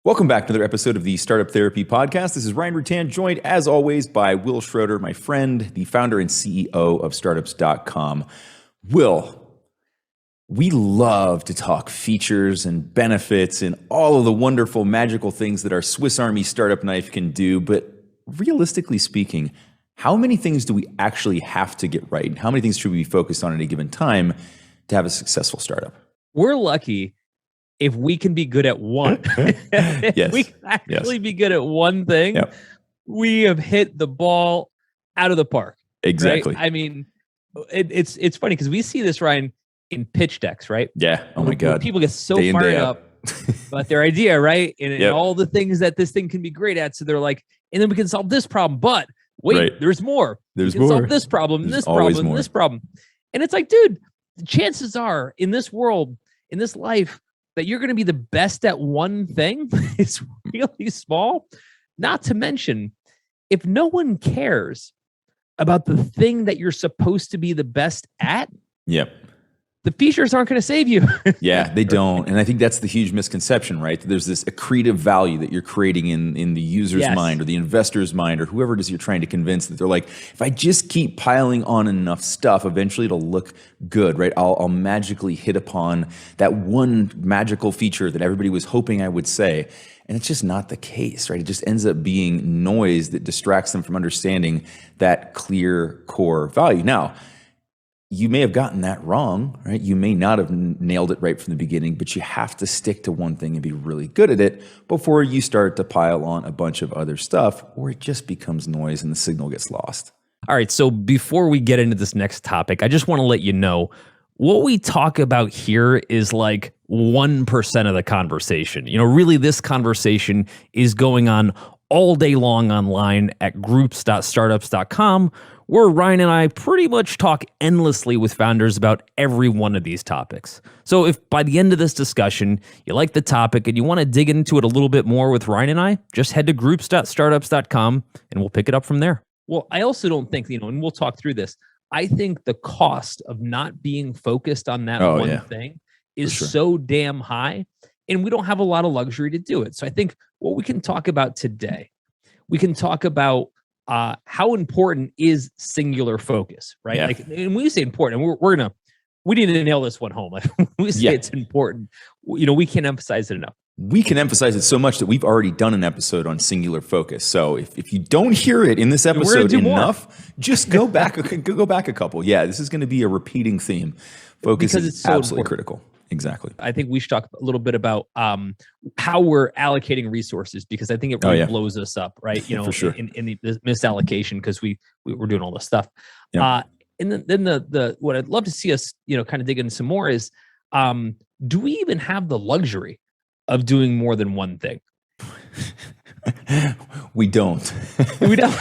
Welcome back to another episode of the Startup Therapy Podcast. This is Ryan Rutan, joined as always by Will Schroeder, my friend, the founder and CEO of startups.com. Will, we love to talk features and benefits and all of the wonderful, magical things that our Swiss Army startup knife can do. But realistically speaking, how many things do we actually have to get right? And how many things should we be focused on at a given time to have a successful startup? We're lucky if we can be good at one. If we can actually be good at one thing, we have hit the ball out of the park. Exactly. Right? I mean, it's funny because we see this, Ryan, in pitch decks, right? Yeah. Oh my God. People get so fired up about their idea, right? And all the things that this thing can be great at. So they're like, and then we can solve this problem. But wait, there's more. There's we can more. solve this problem, this problem, this problem. And it's like, dude, the chances are in this world, in this life, that you're going to be the best at one thing is really small. Not to mention, if no one cares about the thing that you're supposed to be the best at, the features aren't going to save you. Yeah, they don't. And I think that's the huge misconception, right? There's this accretive value that you're creating in the user's mind or the investor's mind or whoever it is you're trying to convince, that they're like, if I just keep piling on enough stuff, eventually it'll look good, right? I'll magically hit upon that one magical feature that everybody was hoping I would say. And it's just not the case, right? It just ends up being noise that distracts them from understanding that clear core value. Now, you may have gotten that wrong, right? You may not have nailed it right from the beginning, but you have to stick to one thing and be really good at it before you start to pile on a bunch of other stuff, or it just becomes noise and the signal gets lost. All right, so before we get into this next topic, I just want to let you know what we talk about here is like 1% of the conversation. You know, really this conversation is going on all day long online at groups.startups.com, where Ryan and I pretty much talk endlessly with founders about every one of these topics. So if by the end of this discussion, you like the topic and you want to dig into it a little bit more with Ryan and I, just head to groups.startups.com and we'll pick it up from there. Well, I also don't think, and we'll talk through this, I think the cost of not being focused on that one thing is so damn high, and we don't have a lot of luxury to do it. So I think what we can talk about today, we can talk about how important is singular focus, right? Like, and when you say important, we need to nail this one home. Like, when we say it's important, we can't emphasize it enough. We can emphasize it so much that we've already done an episode on singular focus. So if you don't hear it in this episode enough, just go back a couple. Yeah, this is going to be a repeating theme. Focus is so absolutely critical. Exactly. I think we should talk a little bit about how we're allocating resources, because I think it really blows us up, right? For sure. in the misallocation, because we're doing all this stuff. And then the what I'd love to see us, kind of dig into some more is, do we even have the luxury of doing more than one thing? We don't. We don't.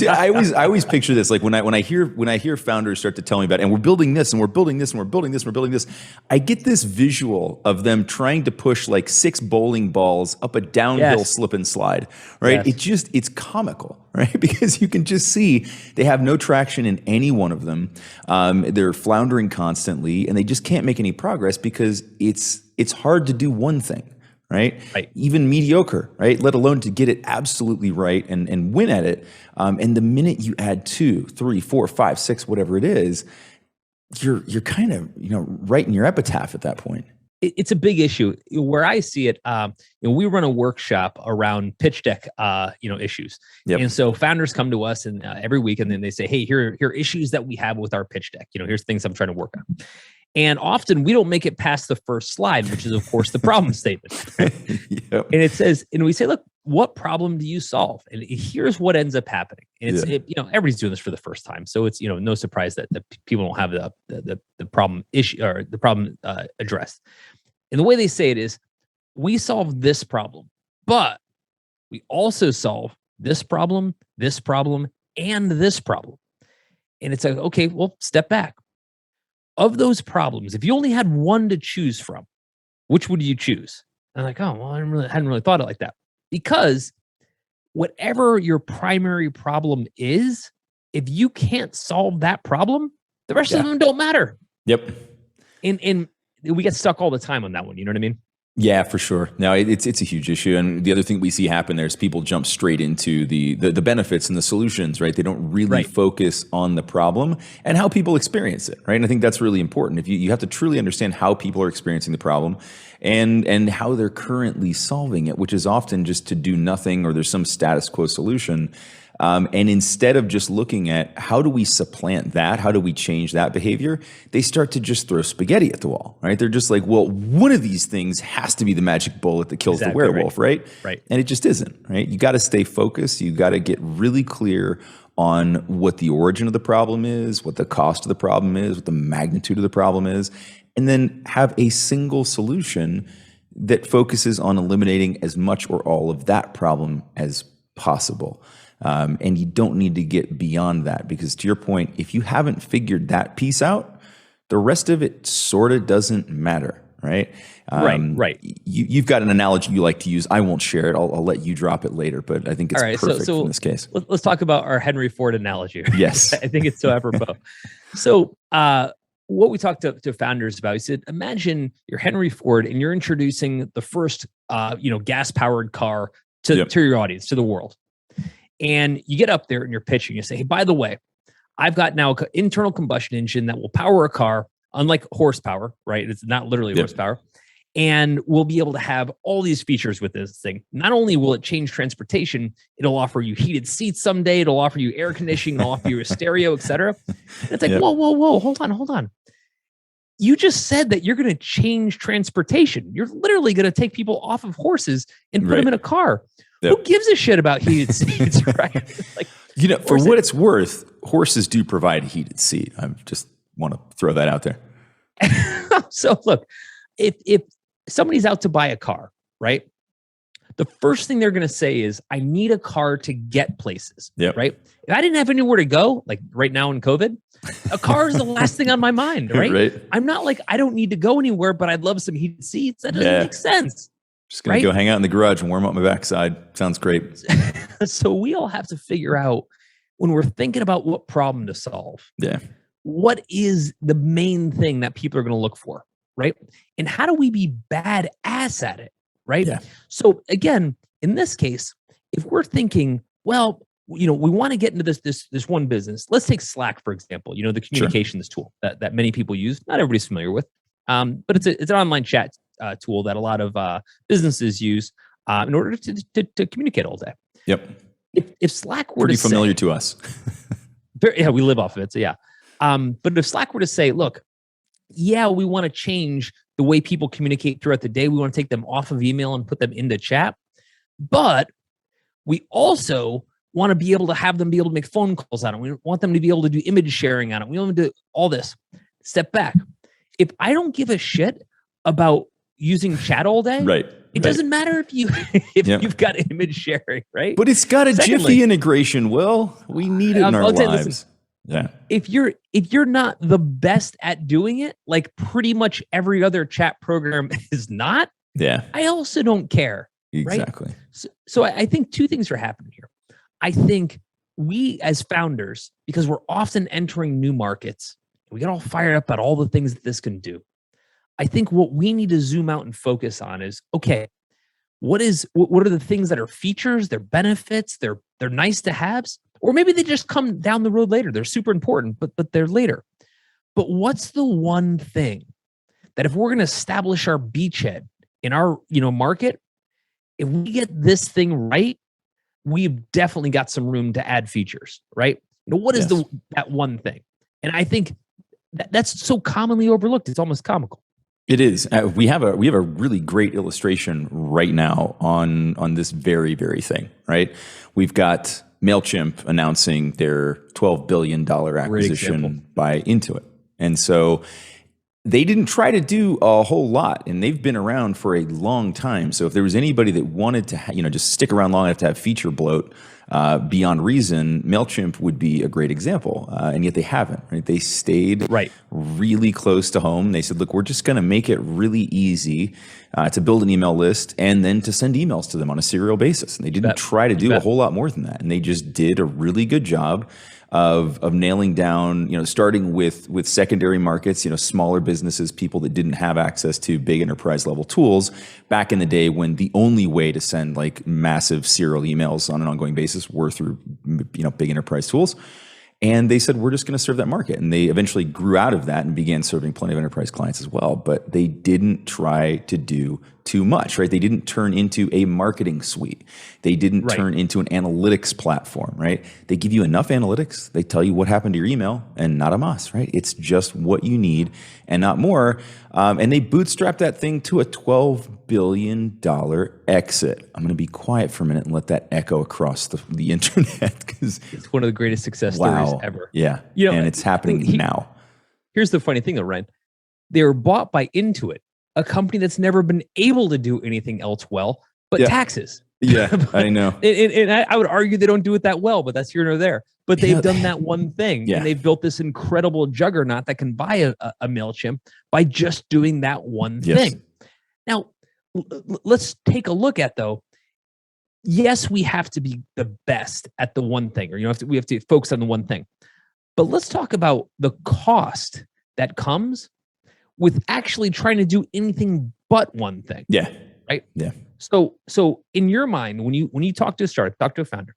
I always picture this, like when I hear founders start to tell me about it, and we're building this and we're building this and we're building this and we're building this, I get this visual of them trying to push like 6 bowling balls up a downhill slip and slide, right? It's comical, right? Because you can just see they have no traction in any one of them. They're floundering constantly, and they just can't make any progress because it's hard to do one thing. Right? Even mediocre, right? Let alone to get it absolutely right and win at it. And the minute you add 2, 3, 4, 5, 6, whatever it is, you're kind of, writing your epitaph at that point. It's a big issue. Where I see it, we run a workshop around pitch deck, issues. And so founders come to us and every week, and then they say, hey, here are issues that we have with our pitch deck. Here's things I'm trying to work on. And often we don't make it past the first slide, which is, of course, the problem statement. And it says, and we say, look, what problem do you solve? And here's what ends up happening. And it's, everybody's doing this for the first time. So it's, no surprise that people don't have the problem issue or the problem addressed. And the way they say it is, we solve this problem, but we also solve this problem, and this problem. And it's like, okay, well, step back. Of those problems, if you only had one to choose from, which would you choose? And I'm like, oh, well, I hadn't really thought of it like that. Because whatever your primary problem is, if you can't solve that problem, the rest of them don't matter. Yep. And we get stuck all the time on that one. You know what I mean? Yeah, for sure. No, it's a huge issue, and the other thing we see happen there is people jump straight into the benefits and the solutions, right? They don't really focus on the problem and how people experience it, right? And I think that's really important. If you have to truly understand how people are experiencing the problem, and how they're currently solving it, which is often just to do nothing or there's some status quo solution. And instead of just looking at how do we supplant that, how do we change that behavior, they start to just throw spaghetti at the wall, right? They're just like, well, one of these things has to be the magic bullet that kills the werewolf, right? And it just isn't, right? You got to stay focused. You got to get really clear on what the origin of the problem is, what the cost of the problem is, what the magnitude of the problem is, and then have a single solution that focuses on eliminating as much or all of that problem as possible. And you don't need to get beyond that, because to your point, if you haven't figured that piece out, the rest of it sort of doesn't matter, right? You've got an analogy you like to use. I won't share it. I'll let you drop it later, but I think it's perfect in this case. Let's talk about our Henry Ford analogy. Yes. I think it's so apropos. So what we talked to founders about, we said, imagine you're Henry Ford and you're introducing the first gas-powered car to your audience, to the world. And you get up there and you're pitching. You say, hey, by the way, I've got now an internal combustion engine that will power a car, unlike horsepower, right? It's not literally horsepower. And we'll be able to have all these features with this thing. Not only will it change transportation, it'll offer you heated seats someday. It'll offer you air conditioning. It'll offer you a stereo, et cetera. And it's like, whoa, hold on. You just said that you're going to change transportation. You're literally going to take people off of horses and put them in a car. Who gives a shit about heated seats, right? Like, for what it's worth, horses do provide a heated seat. I just want to throw that out there. So look, if somebody's out to buy a car, right? The first thing they're going to say is, I need a car to get places, right? If I didn't have anywhere to go, like right now in COVID, a car is the last thing on my mind, right? I'm not like, I don't need to go anywhere, but I'd love some heated seats. That doesn't make sense. Just going to go hang out in the garage and warm up my backside. Sounds great. So we all have to figure out, when we're thinking about what problem to solve, what is the main thing that people are going to look for, right? And how do we be badass at it, right? So again, in this case, if we're thinking, well, we want to get into this one business. Let's take Slack, for example, the communications tool that many people use. Not everybody's familiar with, but it's an online chat tool that a lot of businesses use in order to communicate all day. If Slack were pretty familiar to us. We live off of it. So but if Slack were to say, look, we want to change the way people communicate throughout the day. We want to take them off of email and put them into chat. But we also want to be able to have them be able to make phone calls on it. We want them to be able to do image sharing on it. We want them to do all this. Step back. If I don't give a shit about using chat all day, it doesn't matter if you've got image sharing, right? But it's got a Jiffy integration. Well, we need it in our lives. If you're not the best at doing it, like pretty much every other chat program is not, I also don't care. Exactly. Right? So I think two things are happening here. I think we as founders, because we're often entering new markets, we get all fired up about all the things that this can do. I think what we need to zoom out and focus on is, okay, what are the things that are features, they're benefits, they're nice to haves, or maybe they just come down the road later. They're super important, but they're later. But what's the one thing that if we're going to establish our beachhead in our market, if we get this thing right, we've definitely got some room to add features, right? What is that one thing? And I think that's so commonly overlooked. It's almost comical. It is. We have a really great illustration right now on this very, very thing, right? We've got MailChimp announcing their $12 billion acquisition by Intuit. And so they didn't try to do a whole lot, and they've been around for a long time. So if there was anybody that wanted to, just stick around long enough to have feature bloat beyond reason, MailChimp would be a great example. And yet they haven't, right? They stayed really close to home. They said, look, we're just going to make it really easy to build an email list and then to send emails to them on a serial basis. And they didn't try to do a whole lot more than that. And they just did a really good job of nailing down, starting with secondary markets, smaller businesses, people that didn't have access to big enterprise level tools back in the day when the only way to send like massive serial emails on an ongoing basis were through, big enterprise tools. And they said, we're just going to serve that market. And they eventually grew out of that and began serving plenty of enterprise clients as well. But they didn't try to do too much, right? They didn't turn into a marketing suite. They didn't turn into an analytics platform, right? They give you enough analytics. They tell you what happened to your email and not a mas, right? It's just what you need and not more. And they bootstrapped that thing to a $12 billion exit. I'm going to be quiet for a minute and let that echo across the internet because it's one of the greatest success stories ever. Yeah. And it's happening now. Here's the funny thing though, Ryan. They were bought by Intuit, a company that's never been able to do anything else well but taxes. Yeah, I know. And I would argue they don't do it that well, but that's here nor there. But they've done that one thing, and they've built this incredible juggernaut that can buy a MailChimp by just doing that one thing. Now, let's take a look at, though, yes, we have to be the best at the one thing, or we have to focus on the one thing. But let's talk about the cost that comes with actually trying to do anything but one thing. Yeah. Right? Yeah. So in your mind, when you talk to a founder,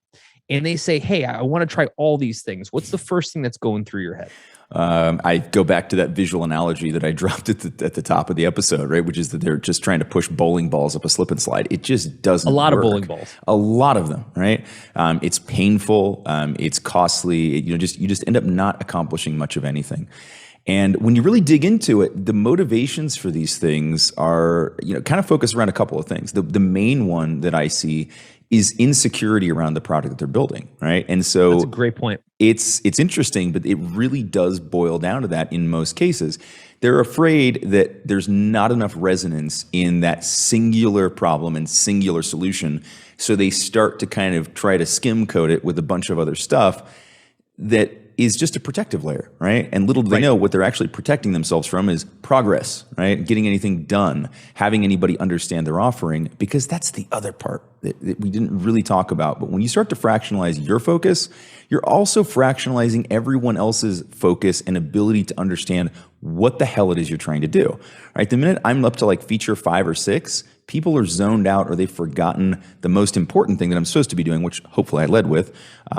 and they say, hey, I want to try all these things, what's the first thing that's going through your head? I go back to that visual analogy that I dropped at the top of the episode, right? Which is that they're just trying to push bowling balls up a slip and slide. It just doesn't work. Of bowling balls. A lot of them, right? It's painful. It's costly. You just end up not accomplishing much of anything. And when you really dig into it, the motivations for these things are, kind of focused around a couple of things. The main one that I see is insecurity around the product that they're building, right? And so that's a great point. It's interesting, but it really does boil down to that in most cases. They're afraid that there's not enough resonance in that singular problem and singular solution. So they start to kind of try to skim coat it with a bunch of other stuff that is just a protective layer, right? And little do they know what they're actually protecting themselves from is progress, right? Getting anything done, having anybody understand their offering, because that's the other part that we didn't really talk about. But when you start to fractionalize your focus, you're also fractionalizing everyone else's focus and ability to understand what the hell it is you're trying to do, right? The minute I'm up to like feature 5 or 6, people are zoned out or they've forgotten the most important thing that I'm supposed to be doing, which hopefully I led with.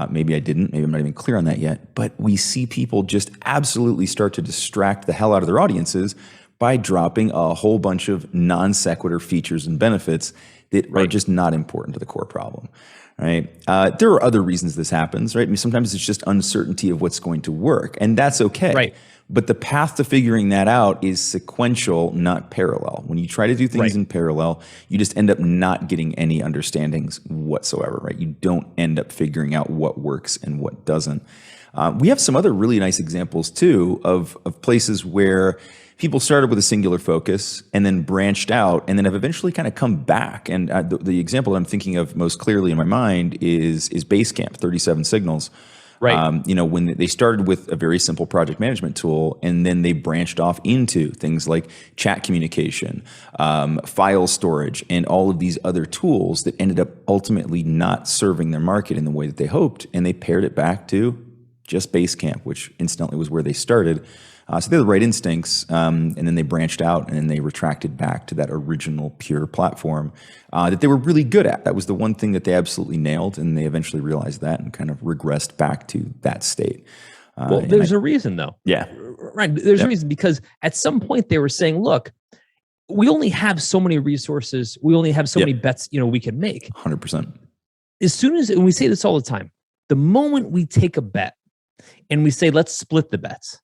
Maybe I didn't. Maybe I'm not even clear on that yet. But we see people just absolutely start to distract the hell out of their audiences by dropping a whole bunch of non sequitur features and benefits that are just not important to the core problem. Right. There are other reasons this happens, right? I mean, sometimes it's just uncertainty of what's going to work, and that's okay. Right. But the path to figuring that out is sequential, not parallel. When you try to do things in parallel, you just end up not getting any understandings whatsoever, right? You don't end up figuring out what works and what doesn't. We have some other really nice examples too of places where people started with a singular focus and then branched out and then have eventually kind of come back. And the example that I'm thinking of most clearly in my mind is Basecamp, 37 Signals. Right. When they started with a very simple project management tool, and then they branched off into things like chat communication, file storage, and all of these other tools that ended up ultimately not serving their market in the way that they hoped. And they paired it back to just Basecamp, which incidentally was where they started. So they had the right instincts, and then they branched out and then they retracted back to that original pure platform that they were really good at. That was the one thing that they absolutely nailed, and they eventually realized that and kind of regressed back to that state. Well, there's a reason though. Yeah. Right. There's a reason, because at some point they were saying, look, we only have so many resources. We only have so many bets, we can make. 100%. As soon as, and we say this all the time, the moment we take a bet and we say, let's split the bets,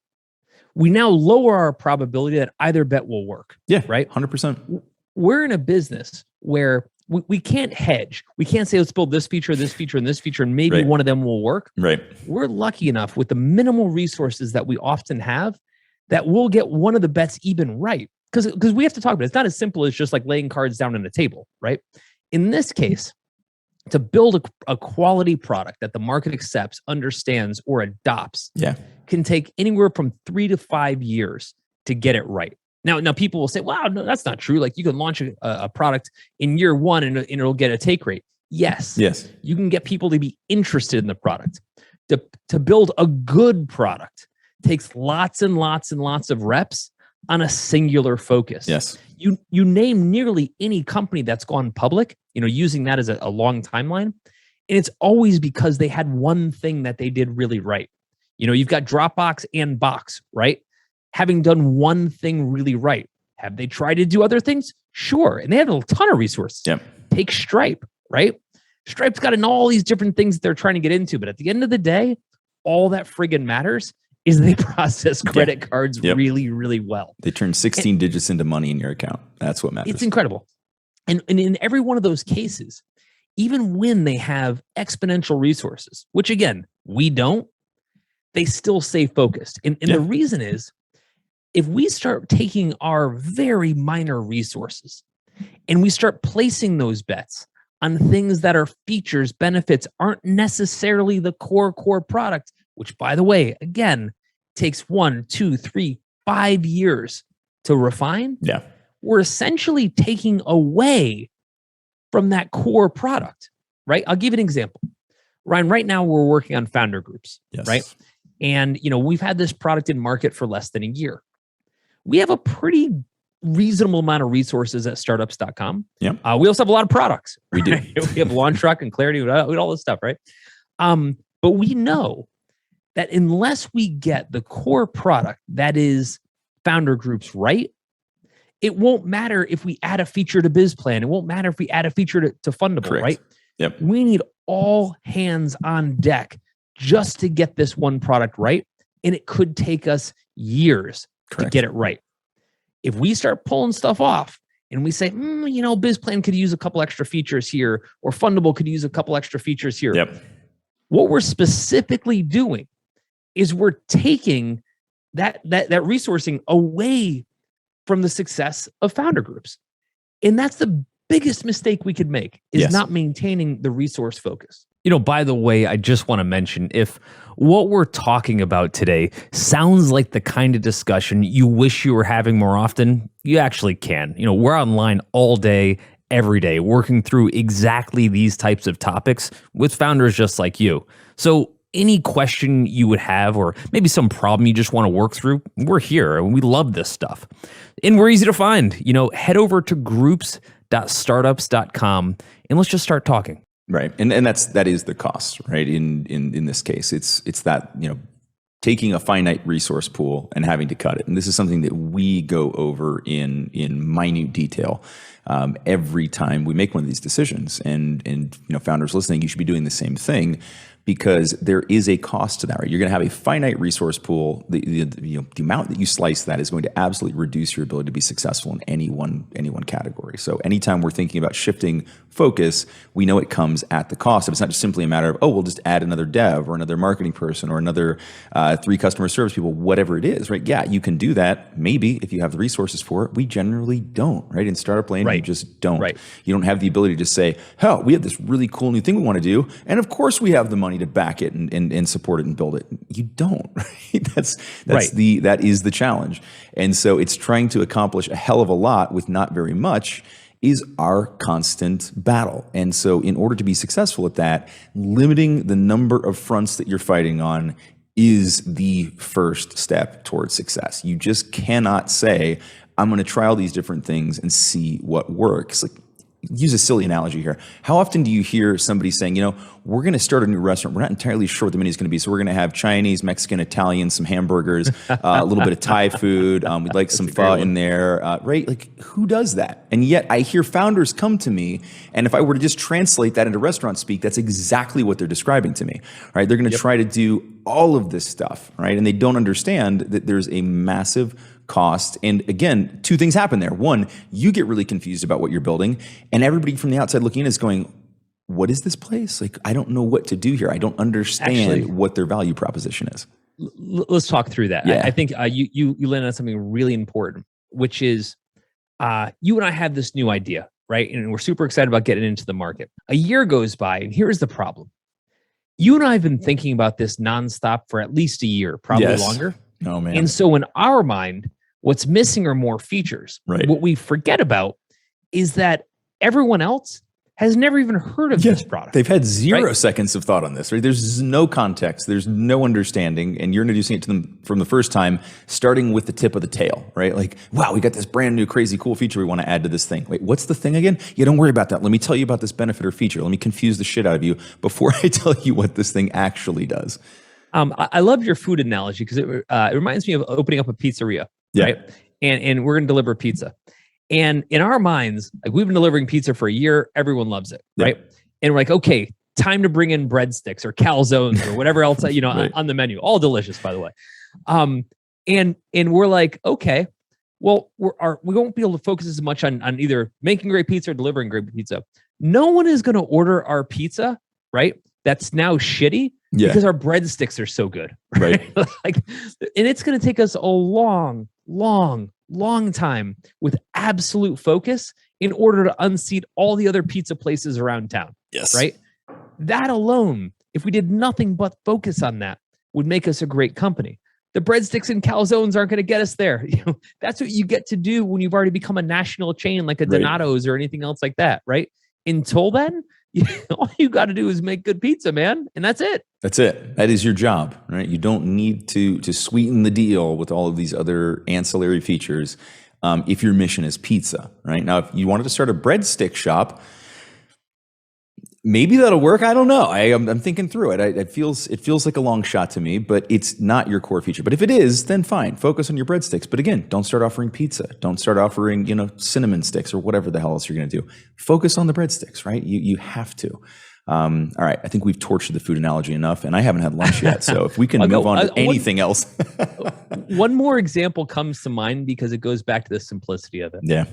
we now lower our probability that either bet will work. Yeah. Right. 100%. We're in a business where we can't hedge. We can't say, let's build this feature, and this feature, and maybe one of them will work. Right. We're lucky enough with the minimal resources that we often have that we'll get one of the bets even right. Because we have to talk about it. It's not as simple as just like laying cards down on a table, right? In this case, to build a quality product that the market accepts, understands, or adopts can take anywhere from 3 to 5 years to get it right. Now people will say, wow, no, that's not true. Like you can launch a product in year 1 and it'll get a take rate. Yes. You can get people to be interested in the product. to build a good product takes lots and lots and lots of reps on a singular focus. Yes. You name nearly any company that's gone public, using that as a long timeline, and it's always because they had one thing that they did really right. You've got Dropbox and Box, right? Having done one thing really right. Have they tried to do other things? Sure. And they have a ton of resources. Yep. Take Stripe, right? Stripe's got in all these different things that they're trying to get into. But at the end of the day, all that friggin' matters is they process credit cards really, really well. They turn 16 digits into money in your account. That's what matters. It's incredible. And in every one of those cases, even when they have exponential resources, which again, we don't, they still stay focused. And the reason is, if we start taking our very minor resources and we start placing those bets on things that are features, benefits, aren't necessarily the core product, which, by the way, again, takes 1, 2, 3, 5 years to refine. Yeah. We're essentially taking away from that core product, right? I'll give you an example. Ryan, right now we're working on founder groups, right? And, we've had this product in market for less than a year. We have a pretty reasonable amount of resources at startups.com. Yeah. We also have a lot of products. We do. We have Launch Truck and Clarity, we have all this stuff, right? But we know that unless we get the core product that is founder groups right, it won't matter if we add a feature to BizPlan. It won't matter if we add a feature to Fundable, Correct. right? Yep. We need all hands on deck just to get this one product right. And it could take us years to get it right. If we start pulling stuff off and we say, BizPlan could use a couple extra features here, or Fundable could use a couple extra features here. Yep. What we're specifically doing is we're taking that resourcing away from the success of founder groups. And that's the biggest mistake we could make, is not maintaining the resource focus. By the way, I just want to mention, if what we're talking about today sounds like the kind of discussion you wish you were having more often, you actually can. We're online all day, every day, working through exactly these types of topics with founders just like you. So any question you would have, or maybe some problem you just want to work through, we're here and we love this stuff. And we're easy to find. Head over to groups.startups.com and let's just start talking. Right. And that is the cost, right? In this case, it's that, taking a finite resource pool and having to cut it. And this is something that we go over in minute detail every time we make one of these decisions. And founders listening, you should be doing the same thing, because there is a cost to that, right? You're going to have a finite resource pool. The amount that you slice that is going to absolutely reduce your ability to be successful in any one category. So anytime we're thinking about shifting focus, we know it comes at the cost. It's not just simply a matter of, we'll just add another dev or another marketing person or another 3 customer service people, whatever it is, right? Yeah, you can do that maybe if you have the resources for it. We generally don't, right? In startup land, you just don't. Right. You don't have the ability to say, we have this really cool new thing we want to do, and of course we have the money to back it and support it and build it. You don't, right? That is the challenge. And so it's trying to accomplish a hell of a lot with not very much is our constant battle. And so in order to be successful at that, limiting the number of fronts that you're fighting on is the first step towards success. You just cannot say, I'm going to try all these different things and see what works. Like, use a silly analogy here. How often do you hear somebody saying, we're going to start a new restaurant. We're not entirely sure what the menu is going to be. So we're going to have Chinese, Mexican, Italian, some hamburgers, a little bit of Thai food. We'd like some pho in there, right? Like, who does that? And yet I hear founders come to me, and if I were to just translate that into restaurant speak, that's exactly what they're describing to me, right? They're going to try to do all of this stuff, right? And they don't understand that there's a massive cost. And again, 2 things happen there. One, you get really confused about what you're building, and everybody from the outside looking in is going, what is this place? Like, I don't know what to do here. I don't understand what their value proposition is. Let's talk through that. Yeah. I think you landed on something really important, which is you and I have this new idea, right? And we're super excited about getting into the market. A year goes by, and here's the problem. You and I have been thinking about this nonstop for at least a year, probably longer. Oh, man. And so in our mind, what's missing are more features. Right. What we forget about is that everyone else has never even heard of this product. They've had 0 seconds of thought on this, right? There's no context. There's no understanding. And you're introducing it to them from the first time, starting with the tip of the tail, right? Like, wow, we got this brand new crazy cool feature we want to add to this thing. Wait, what's the thing again? Yeah, don't worry about that. Let me tell you about this benefit or feature. Let me confuse the shit out of you before I tell you what this thing actually does. I love your food analogy because it reminds me of opening up a pizzeria, right? And we're going to deliver pizza. And in our minds, like we've been delivering pizza for a year, everyone loves it, right? And we're like, okay, time to bring in breadsticks or calzones or whatever else on the menu. All delicious, by the way. And we're like, okay, well, we won't be able to focus as much on either making great pizza or delivering great pizza. No one is going to order our pizza, right? That's now shitty because our breadsticks are so good, right? Like, and it's going to take us a long time with absolute focus in order to unseat all the other pizza places around town. Yes. Right. That alone, if we did nothing but focus on that, would make us a great company. The breadsticks and calzones aren't going to get us there. That's what you get to do when you've already become a national chain like a Donato's or anything else like that. Right. Until then, all you got to do is make good pizza, man. And that's it. That's it. That is your job, right? You don't need to sweeten the deal with all of these other ancillary features if your mission is pizza, right? Now, if you wanted to start a breadstick shop, maybe that'll work. I don't know. I'm thinking through it. It feels like a long shot to me, but it's not your core feature. But if it is, then fine. Focus on your breadsticks. But again, don't start offering pizza. Don't start offering, cinnamon sticks or whatever the hell else you're going to do. Focus on the breadsticks, right? You have to. All right. I think we've tortured the food analogy enough, and I haven't had lunch yet. So if we can move on to anything else. One more example comes to mind because it goes back to the simplicity of it. Yeah.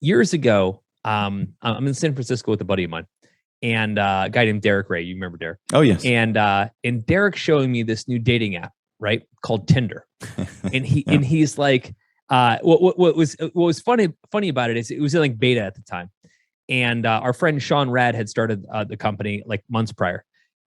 Years ago, I'm in San Francisco with a buddy of mine. And a guy named Derek Ray, you remember Derek? Oh yes. And Derek showing me this new dating app, right, called Tinder, and he's like, what was funny about it is it was in like beta at the time, and our friend Sean Rad had started the company like months prior,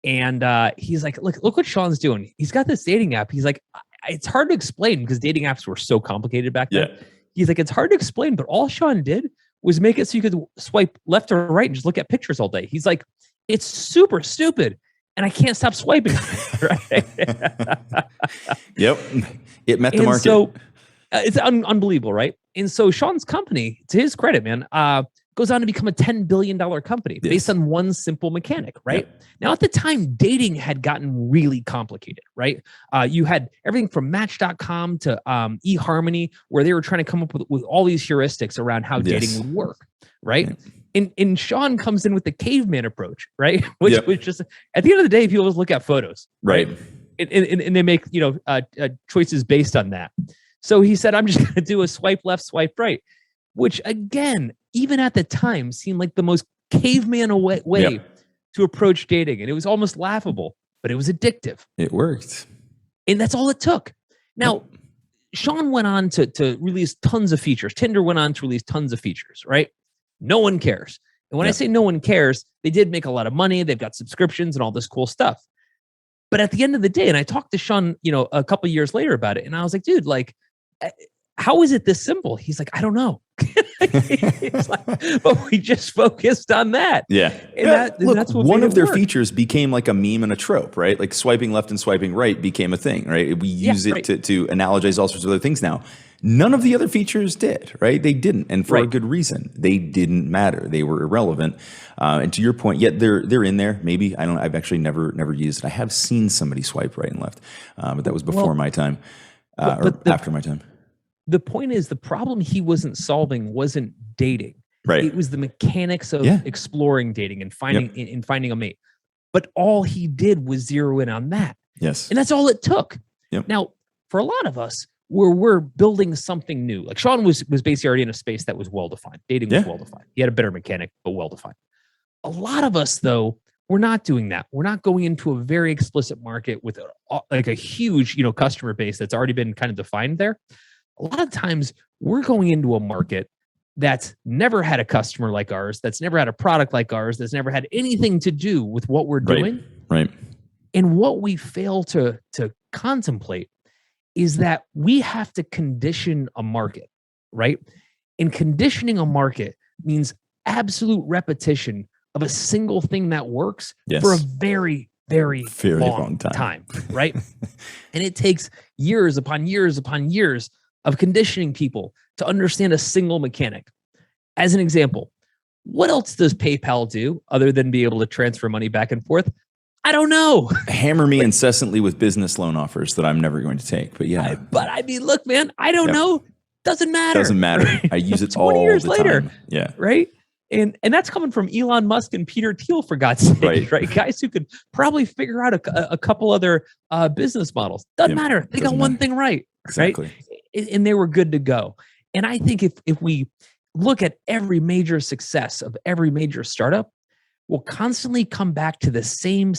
and he's like, look what Sean's doing. He's got this dating app. He's like, it's hard to explain because dating apps were so complicated back then. Yeah. He's like, it's hard to explain, but all Sean did was make it so you could swipe left or right and just look at pictures all day. He's like, it's super stupid, and I can't stop swiping. Right? Yep, it met the market. So it's unbelievable, right? And so Sean's company, to his credit, man, goes on to become a $10 billion company based on one simple mechanic, right? Yep. Now, at the time, dating had gotten really complicated, right? You had everything from Match.com to eHarmony, where they were trying to come up with all these heuristics around how dating would work, right? And Sean comes in with the caveman approach, right? Which was just, at the end of the day, people always look at photos, right? And they make, choices based on that. So he said, I'm just going to do a swipe left, swipe right, which again, even at the time seemed like the most caveman way to approach dating. And it was almost laughable, but it was addictive. It worked. And that's all it took. Now, Sean went on to release tons of features. Tinder went on to release tons of features, right? No one cares. And when I say no one cares, they did make a lot of money. They've got subscriptions and all this cool stuff. But at the end of the day, and I talked to Sean, a couple of years later about it, and I was like, dude, like, how is it this simple? He's like, I don't know. It's like, but we just focused on that. Yeah. And look, that's what one of their work. features became like a meme and a trope, right? Like swiping left and swiping right became a thing, right? We use it to analogize all sorts of other things now. None of the other features did, right? They didn't. And for a good reason. They didn't matter. They were irrelevant. And to your point, yet they're in there. Maybe, I don't know. I've actually never used it. I have seen somebody swipe right and left. But that was before my time or after my time. The point is, the problem he wasn't solving wasn't dating. Right. It was the mechanics of exploring dating and finding a mate. But all he did was zero in on that. Yes. And that's all it took. Yep. Now, for a lot of us, we're building something new. Like Sean was basically already in a space that was well-defined. Dating was well-defined. He had a better mechanic, but well-defined. A lot of us, though, we're not doing that. We're not going into a very explicit market with a huge, customer base that's already been kind of defined there. A lot of times we're going into a market that's never had a customer like ours, that's never had a product like ours, that's never had anything to do with what we're doing. Right. And what we fail to contemplate is that we have to condition a market, right? And conditioning a market means absolute repetition of a single thing that works Yes. for a very, very, long time, right? And it takes years upon years upon years of conditioning people to understand a single mechanic. As an example, what else does PayPal do other than be able to transfer money back and forth? I don't know. Hammer me incessantly with business loan offers that I'm never going to take. But yeah. But I mean, look, man, I don't know. Doesn't matter. Doesn't matter. I use it all 20 years the later. time. Yeah. Right. And that's coming from Elon Musk and Peter Thiel, for God's sake, right? Guys who could probably figure out a couple other business models. Doesn't matter. They got one thing right. Exactly. Right. And they were good to go. And I think if we look at every major success of every major startup, we'll constantly come back to the same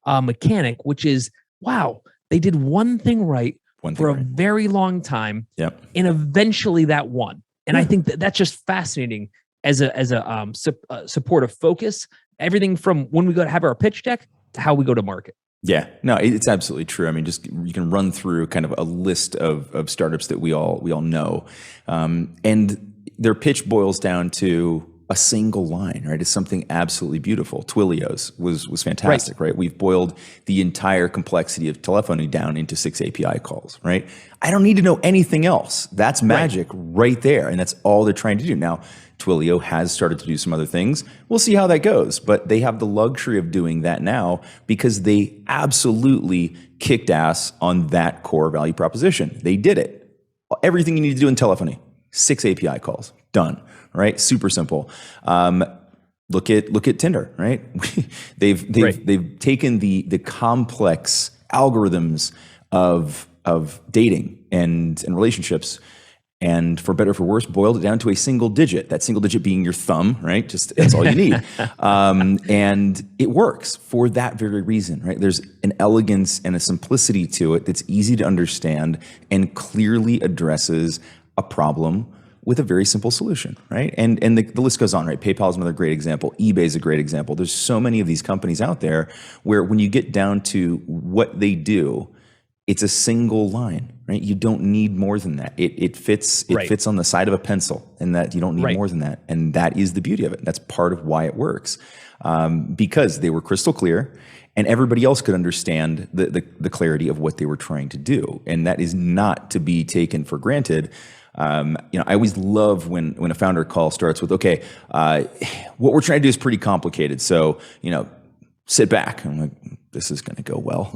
mechanic, which is, wow, they did one thing right for a very long time. Yep. And eventually that won. And I think that's just fascinating as a supportive focus, everything from when we go to have our pitch deck to how we go to market. Yeah, no, it's absolutely true. I mean, just you can run through kind of a list of startups that we all know, and their pitch boils down to a single line, right? It's something absolutely beautiful. Twilio's was fantastic, right? We've boiled the entire complexity of telephony down into 6 API calls, right? I don't need to know anything else. That's magic right there, and that's all they're trying to do. Now, Twilio has started to do some other things. We'll see how that goes, but they have the luxury of doing that now because they absolutely kicked ass on that core value proposition. They did it. Everything you need to do in telephony, 6 API calls, done, right? Super simple. Look at Tinder, right? They've taken the complex algorithms of dating and relationships, and for better or for worse, boiled it down to a single digit. That single digit being your thumb, right? Just that's all you need, and it works for that very reason, right? There's an elegance and a simplicity to it that's easy to understand and clearly addresses a problem with a very simple solution, right? And the list goes on, right? PayPal is another great example. eBay is a great example. There's so many of these companies out there where when you get down to what they do, it's a single line, right? You don't need more than that. It fits on the side of a pencil, and that you don't need more than that. And that is the beauty of it. That's part of why it works, because they were crystal clear, and everybody else could understand the clarity of what they were trying to do. And that is not to be taken for granted. I always love when a founder call starts with, okay, what we're trying to do is pretty complicated. So, sit back. I'm like, this is going to go well.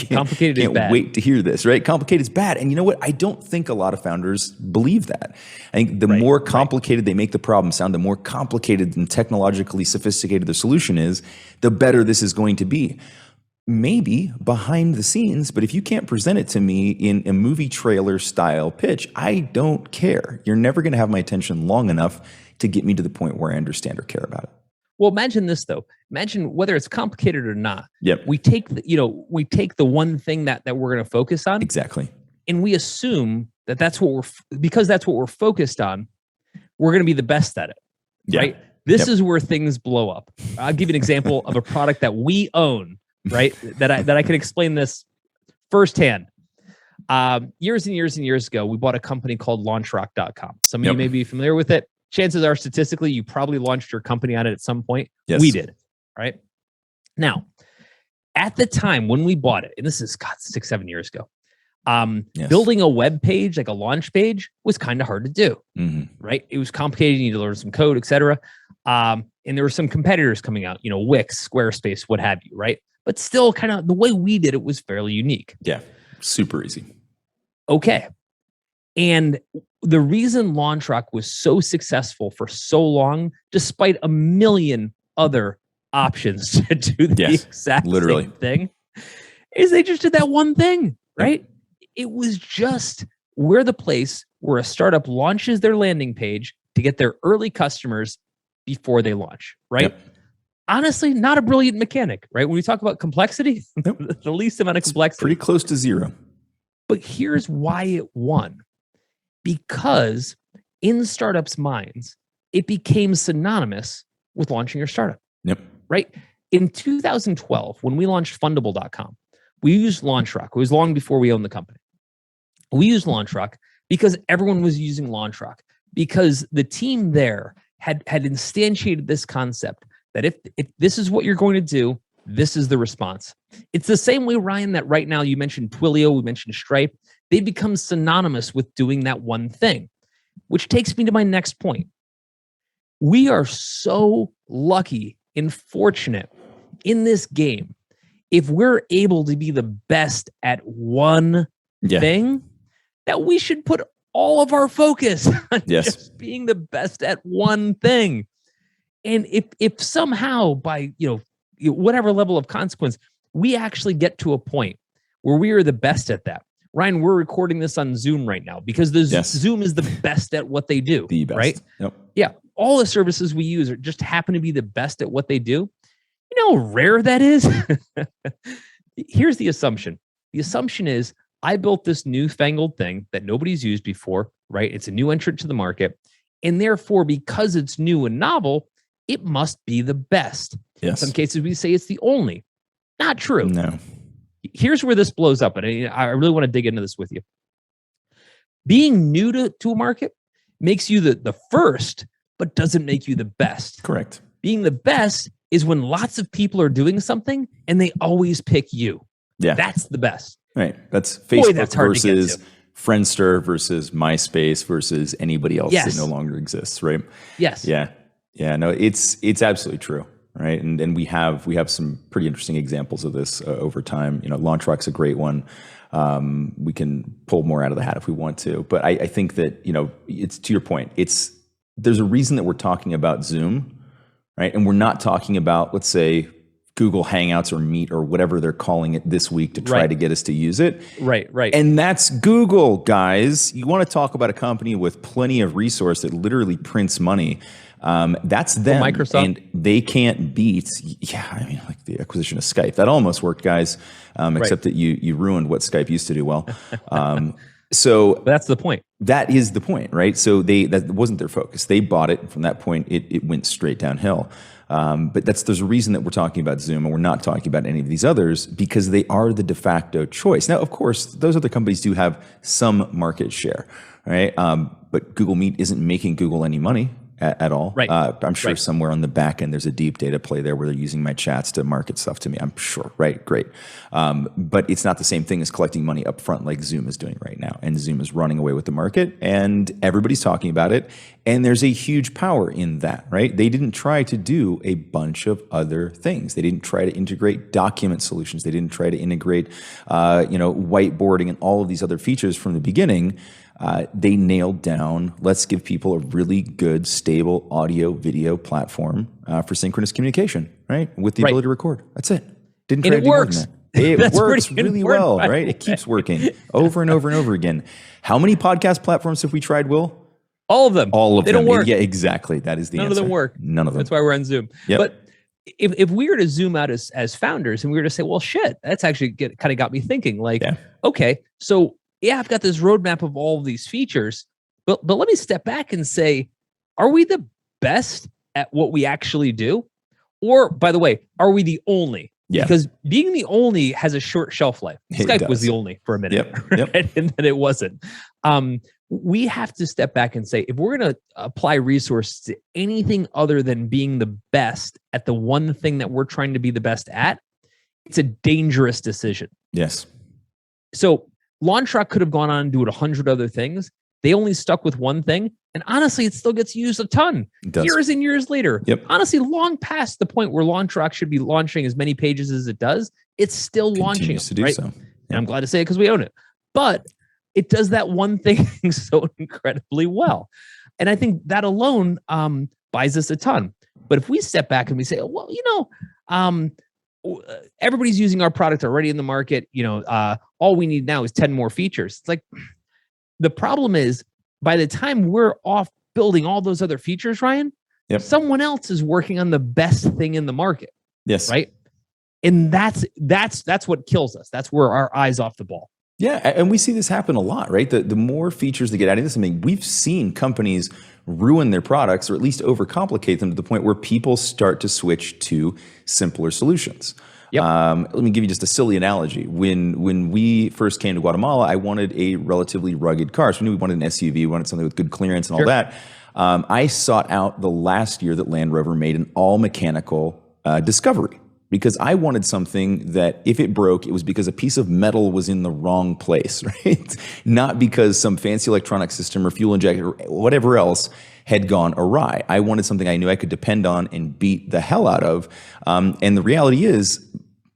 Complicated is bad. Can't wait to hear this, right? Complicated is bad. And you know what? I don't think a lot of founders believe that. I think the more complicated they make the problem sound, the more complicated and technologically sophisticated the solution is, the better this is going to be. Maybe behind the scenes, but if you can't present it to me in a movie trailer style pitch, I don't care. You're never going to have my attention long enough to get me to the point where I understand or care about it. Well, imagine this though. Imagine whether it's complicated or not. Yep. We take the one thing that we're going to focus on. Exactly. And we assume that's what we're focused on, we're going to be the best at it. Yeah. Right? This is where things blow up. I'll give you an example of a product that we own, right? that I can explain this firsthand. Years and years and years ago, we bought a company called launchrock.com. Some of you may be familiar with it. Chances are, statistically, you probably launched your company on it at some point. Yes. We did, right? Now, at the time when we bought it, and this is 6-7 years ago, building a web page, like a launch page, was kind of hard to do, right? It was complicated. You need to learn some code, et cetera. And there were some competitors coming out, Wix, Squarespace, what have you, right? But still, kind of the way we did it was fairly unique. Yeah, super easy. Okay. And the reason LaunchRock was so successful for so long, despite a million other options to do the exact same thing, is they just did that one thing, right? It was just we're the place where a startup launches their landing page to get their early customers before they launch, right? Honestly, not a brilliant mechanic, right? When we talk about complexity, the least amount of complexity. Pretty close to zero. But here's why it won. Because in startups' minds, it became synonymous with launching your startup. Yep. Right? In 2012, when we launched fundable.com, we used LaunchRock. It was long before we owned the company. We used LaunchRock because everyone was using LaunchRock, because the team there had instantiated this concept that if this is what you're going to do, this is the response. It's the same way, Ryan, that right now you mentioned Twilio, we mentioned Stripe. They become synonymous with doing that one thing, which takes me to my next point. We are so lucky and fortunate in this game. If we're able to be the best at one thing, that we should put all of our focus on just being the best at one thing. And if somehow by, whatever level of consequence, we actually get to a point where we are the best at that. Ryan, we're recording this on Zoom right now because Zoom is the best at what they do. The best. Right? Yep. Yeah. All the services we use just happen to be the best at what they do. You know how rare that is? Here's the assumption. The assumption is I built this newfangled thing that nobody's used before, right? It's a new entrant to the market. And therefore, because it's new and novel, it must be the best. Yes. In some cases, we say it's the only. Not true. No. Here's where this blows up. And I really want to dig into this with you. Being new to a market makes you the first, but doesn't make you the best. Correct. Being the best is when lots of people are doing something and they always pick you. Yeah. That's the best. Right. That's Facebook that's hard versus to get to. Friendster versus MySpace versus anybody else that no longer exists, right? Yes. Yeah. Yeah. No, it's absolutely true. Right. And we have some pretty interesting examples of this over time. LaunchRock's a great one. We can pull more out of the hat if we want to. But I think that, it's to your point. There's a reason that we're talking about Zoom, right? And we're not talking about, let's say, Google Hangouts or Meet or whatever they're calling it this week to try to get us to use it. Right. And that's Google, guys. You want to talk about a company with plenty of resource that literally prints money. That's them. Microsoft. And they can't beat, like the acquisition of Skype. That almost worked, guys, except that you ruined what Skype used to do well. But that's the point. That is the point, right? So that wasn't their focus. They bought it. And from that point, it went straight downhill. But there's a reason that we're talking about Zoom and we're not talking about any of these others because they are the de facto choice. Now, of course, those other companies do have some market share, right? But Google Meet isn't making Google any money at all. Right. I'm sure somewhere on the back end, there's a deep data play there where they're using my chats to market stuff to me. I'm sure. Right. Great. But it's not the same thing as collecting money up front like Zoom is doing right now. And Zoom is running away with the market and everybody's talking about it. And there's a huge power in that, right? They didn't try to do a bunch of other things. They didn't try to integrate document solutions. They didn't try to integrate, whiteboarding and all of these other features from the beginning. They nailed down, let's give people a really good, stable audio video platform for synchronous communication, right? With the ability to record. That's it. Didn't try to do more than that. It works really well, right? It keeps working over and over and over again. How many podcast platforms have we tried, Will? All of them. All of them. They don't work. Yeah, exactly. That is the answer. None of them work. None of them. That's why we're on Zoom. Yep. But if we were to zoom out as founders and we were to say, well, shit, that's actually kind of got me thinking okay, so I've got this roadmap of all of these features, but let me step back and say, are we the best at what we actually do? Or, by the way, are we the only? Yeah. Because being the only has a short shelf life. Skype was the only for a minute, Yep. and then it wasn't. We have to step back and say, if we're going to apply resources to anything other than being the best at the one thing that we're trying to be the best at, it's a dangerous decision. Yes. So LaunchRock could have gone on and do 100 other things. They only stuck with one thing. And honestly, it still gets used a ton. Years and years later. Yep. Honestly, long past the point where LaunchRock should be launching as many pages as it does, it's still launching. To do so. And I'm glad to say it because we own it. But it does that one thing so incredibly well. And I think that alone buys us a ton. But if we step back and we say, well, everybody's using our product already in the market. All we need now is 10 more features. It's like the problem is by the time we're off building all those other features, Ryan, someone else is working on the best thing in the market. Yes. Right. And that's what kills us. That's where our eyes off the ball. Yeah, and we see this happen a lot, right? The more features that get added to something, we've seen companies ruin their products or at least overcomplicate them to the point where people start to switch to simpler solutions. Yep. Let me give you just a silly analogy. When we first came to Guatemala, I wanted a relatively rugged car. So we knew we wanted an SUV, we wanted something with good clearance and all that. I sought out the last year that Land Rover made an all mechanical Discovery, because I wanted something that if it broke, it was because a piece of metal was in the wrong place, right? Not because some fancy electronic system or fuel injector or whatever else had gone awry. I wanted something I knew I could depend on and beat the hell out of. And the reality is,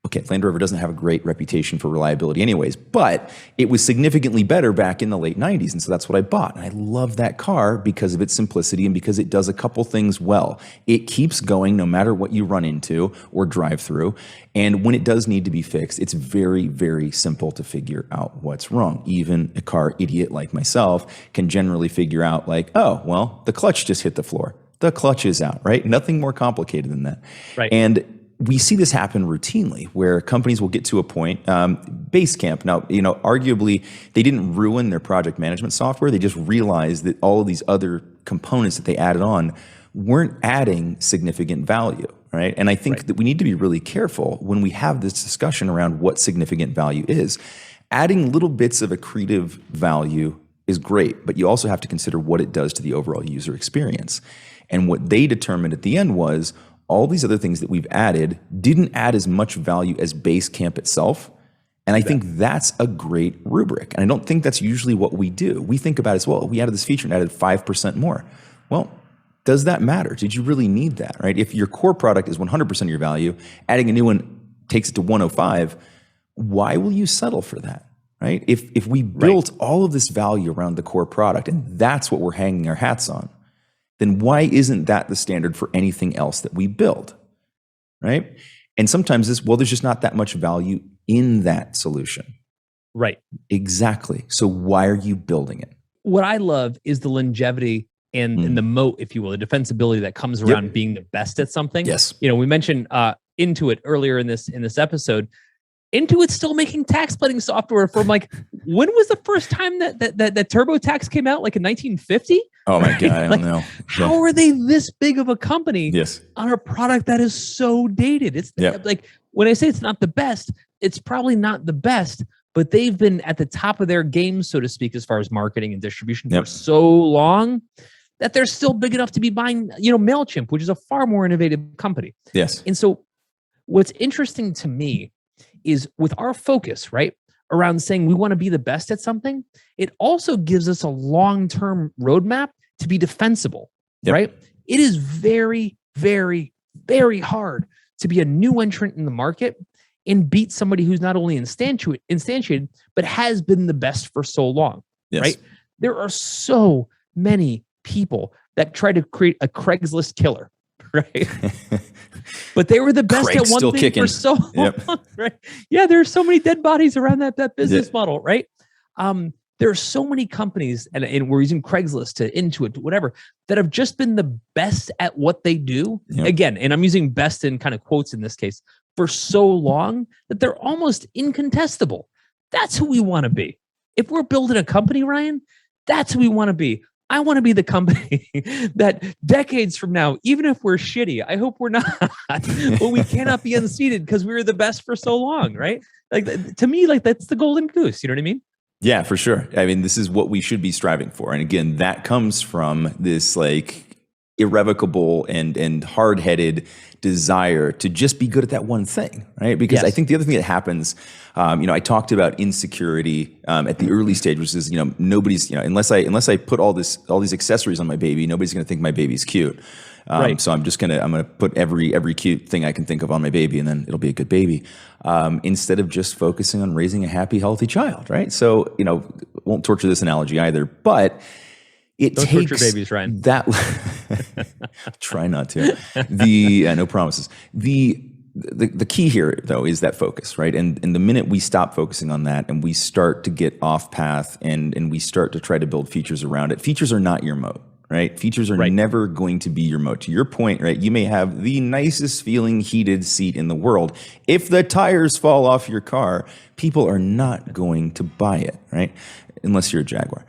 okay, Land Rover doesn't have a great reputation for reliability anyways, but it was significantly better back in the late 90s. And so that's what I bought. And I love that car because of its simplicity and because it does a couple things well. It keeps going no matter what you run into or drive through. And when it does need to be fixed, it's very, very simple to figure out what's wrong. Even a car idiot like myself can generally figure out like, oh, well, the clutch just hit the floor. The clutch is out, right? Nothing more complicated than that. Right. And we see this happen routinely where companies will get to a point, Basecamp. Now, arguably they didn't ruin their project management software. They just realized that all of these other components that they added on weren't adding significant value, right? And I think that we need to be really careful when we have this discussion around what significant value is. Adding little bits of accretive value is great, but you also have to consider what it does to the overall user experience. And what they determined at the end was, all these other things that we've added didn't add as much value as Basecamp itself. And I think that's a great rubric. And I don't think that's usually what we do. We think about it as, well, we added this feature and added 5% more. Well, does that matter? Did you really need that, right? If your core product is 100% of your value, adding a new one takes it to 105, why will you settle for that, right? If we built all of this value around the core product and that's what we're hanging our hats on, then why isn't that the standard for anything else that we build, right? And sometimes there's just not that much value in that solution. Right. Exactly. So why are you building it? What I love is the longevity and the moat, if you will, the defensibility that comes around being the best at something. Yes. We mentioned Intuit earlier in this episode. Intuit's still making tax planning software from when was the first time that TurboTax came out? Like in 1950? Oh my God, I don't know. How are they this big of a company Yes. on a product that is so dated? It's like, when I say it's not the best, it's probably not the best, but they've been at the top of their game, so to speak, as far as marketing and distribution for so long that they're still big enough to be buying, MailChimp, which is a far more innovative company. Yes. And so what's interesting to me is with our focus, right, around saying we want to be the best at something, it also gives us a long-term roadmap to be defensible, right? It is very, very, very hard to be a new entrant in the market and beat somebody who's not only instantiated, but has been the best for so long, right? There are so many people that try to create a Craigslist killer, right? But they were the best Craig's at one thing kicking for so long, right? Yeah, there are so many dead bodies around that business model, right? There are so many companies, and we're using Craigslist to Intuit, whatever, that have just been the best at what they do. Again, and I'm using best in kind of quotes in this case, for so long that they're almost incontestable. That's who we want to be. If we're building a company, Ryan, that's who we want to be. I want to be the company that decades from now, even if we're shitty, I hope we're not, but we cannot be unseated because we were the best for so long, right? Like, to me, that's the golden goose. You know what I mean? Yeah, for sure. I mean, this is what we should be striving for. And again, that comes from this irrevocable and hard-headed desire to just be good at that one thing, right? Because I think the other thing that happens, I talked about insecurity at the early stage, which is, nobody's, unless I put all these accessories on my baby, nobody's going to think my baby's cute. So I'm going to put every cute thing I can think of on my baby, and then it'll be a good baby. Instead of just focusing on raising a happy, healthy child, right? So, won't torture this analogy either, but it Don't takes torture babies, Ryan. That try not to. No promises. The key here, though, is that focus, right? And the minute we stop focusing on that and we start to get off path and we start to try to build features around it, features are not your moat, right? Features are never going to be your moat. To your point, right? You may have the nicest feeling heated seat in the world. If the tires fall off your car, people are not going to buy it, right? Unless you're a Jaguar.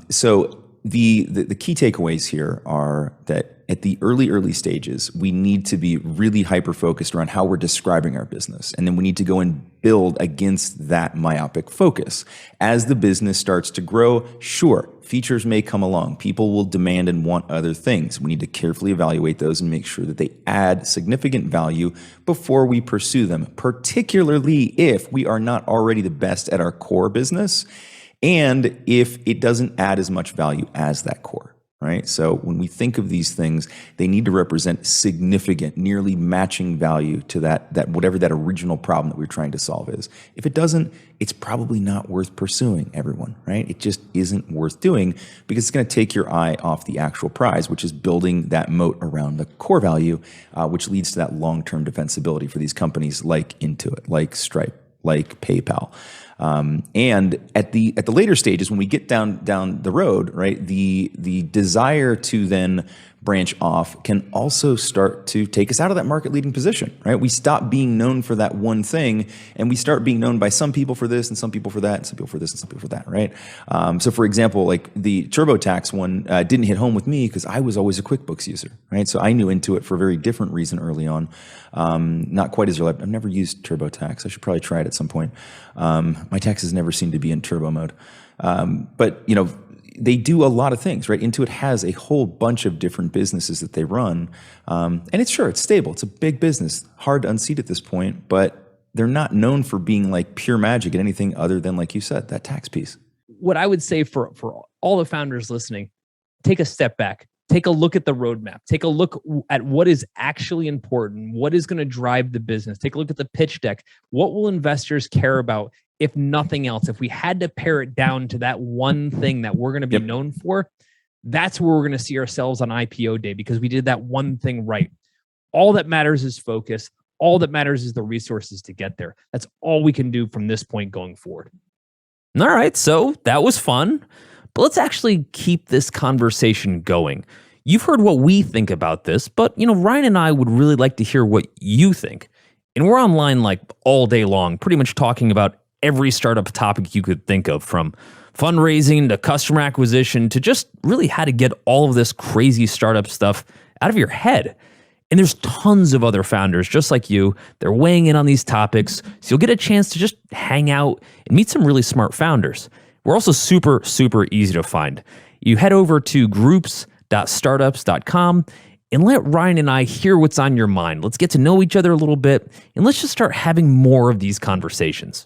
So the key takeaways here are that at the early stages, we need to be really hyper-focused around how we're describing our business. And then we need to go and build against that myopic focus. As the business starts to grow, sure, features may come along. People will demand and want other things. We need to carefully evaluate those and make sure that they add significant value before we pursue them, particularly if we are not already the best at our core business and if it doesn't add as much value as that core. Right? So when we think of these things, they need to represent significant, nearly matching value to that whatever that original problem that we're trying to solve is. If it doesn't, it's probably not worth pursuing, everyone, right? It just isn't worth doing because it's going to take your eye off the actual prize, which is building that moat around the core value, which leads to that long-term defensibility for these companies like Intuit, like Stripe, like PayPal. And at the later stages, when we get down the road, right, the desire to then branch off can also start to take us out of that market leading position, right? We stop being known for that one thing and we start being known by some people for this and some people for that and some people for this and some people for that, right? So for example, like the TurboTax one didn't hit home with me because I was always a QuickBooks user, right? So I knew Intuit for a very different reason early on. Not quite as early. I've never used TurboTax. I should probably try it at some point. My taxes never seem to be in turbo mode. But you know, they do a lot of things, right? Intuit has a whole bunch of different businesses that they run. And it's stable. It's a big business, hard to unseat at this point, but they're not known for being like pure magic at anything other than, like you said, that tax piece. What I would say for all the founders listening, take a step back, take a look at the roadmap, take a look at what is actually important, what is going to drive the business, take a look at the pitch deck. What will investors care about? If nothing else, if we had to pare it down to that one thing that we're going to be known for, that's where we're going to see ourselves on IPO day because we did that one thing right. All that matters is focus. All that matters is the resources to get there. That's all we can do from this point going forward. All right, so that was fun, but let's actually keep this conversation going. You've heard what we think about this, but Ryan and I would really like to hear what you think. And we're online like all day long, pretty much talking about every startup topic you could think of, from fundraising to customer acquisition to just really how to get all of this crazy startup stuff out of your head. And there's tons of other founders just like you. They're weighing in on these topics, so you'll get a chance to just hang out and meet some really smart founders. We're also super, super easy to find. You head over to groups.startups.com and let Ryan and I hear what's on your mind. Let's get to know each other a little bit, and let's just start having more of these conversations.